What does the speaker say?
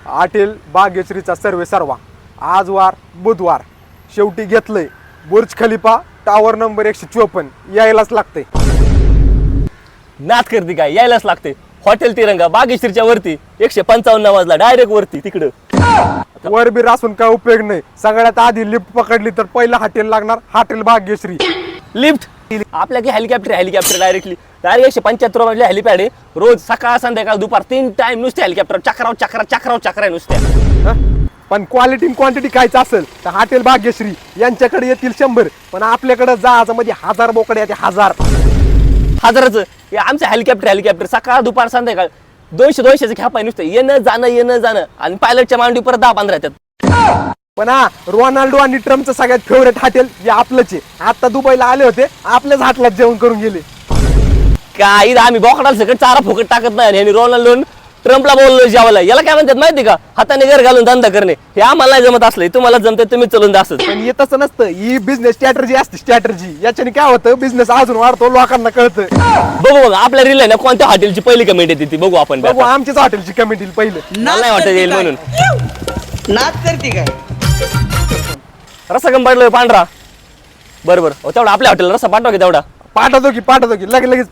Hotel बागेश्रीचा सर्वे सर्वा आज वार बुधवार शेवटी घेतलंय बुर्ज खलिफा टावर नंबर 154 यायलाच लागतंय. नात करते काय यायलाच लागते. हॉटेल तिरंगा बागेश्रीच्या वरती 155 नावाजला डायरेक्ट वरती तिकडं वर बी रासून काय उपयोग नाही. सगळ्यात आधी लिफ्ट पकडली तर पहिलं हॉटेल लागणार हॉटेल बागेश्री. लिफ्ट आपल्या की हेलिकॉप्टर डायरेक्ट 175 मधले हेलिपॅड आहे. रोज सकाळ संध्याकाळ दुपार 3 टाइम नुसते हेलिकॉप्टर चक्राव नुसत्या. पण क्वालिटी क्वांटिटी खायचं असेल तर हॉटेल बागेश्री यांच्याकडे येतील 100 पण आपल्याकडे जहाजामध्ये 1000 बोकडे येते 1000 हजाराचं. हे आमचं हेलिकॉप्टर सकाळ दुपार संध्याकाळ 200 ख्यापाय नुसतं येणं जाणं आणि पायलटच्या मांडी परत 10-15 येतात. पण हा रोनाल्डो आणि ट्रम्पचं सगळ्यात फेवरेट हॉटेल हे आपलंच आहे. आता दुबईला आले होते आपल्याच हॉटेलात जेवण करून गेले. काय आम्ही बोकडाला सगळं चारा फुकट टाकत नाही आणि रोनाल्डो ट्रम्पला बोललो जेवायला. याला काय म्हणतात माहिती का? हाताने घर घालून धंदा करणे. हे आम्हाला नाही जमत असलं. तुम्हाला जमते तुम्ही चलून द्या असं. पण येतच नसतं. ही बिझनेस स्ट्रॅटर्जी असते स्ट्रॅटर्जी. याच्याने काय होतं बिझनेस अजून वाढतो लोकांना कळतं. बघू आपल्या रील आहे ना कोणत्या हॉटेलची पहिली कमेंट येते ती बघू आपण. बघू आमच्याच हॉटेलची कमेंट येईल पहिलं. मला नाही वाटत येईल म्हणून. नाच करते काय रस्सा कम पाडलोय पांढरा बरोबर. तेवढा आपल्या हॉटेलला रस्सा पाठवा की तेवढा. पाठवतो की लगेच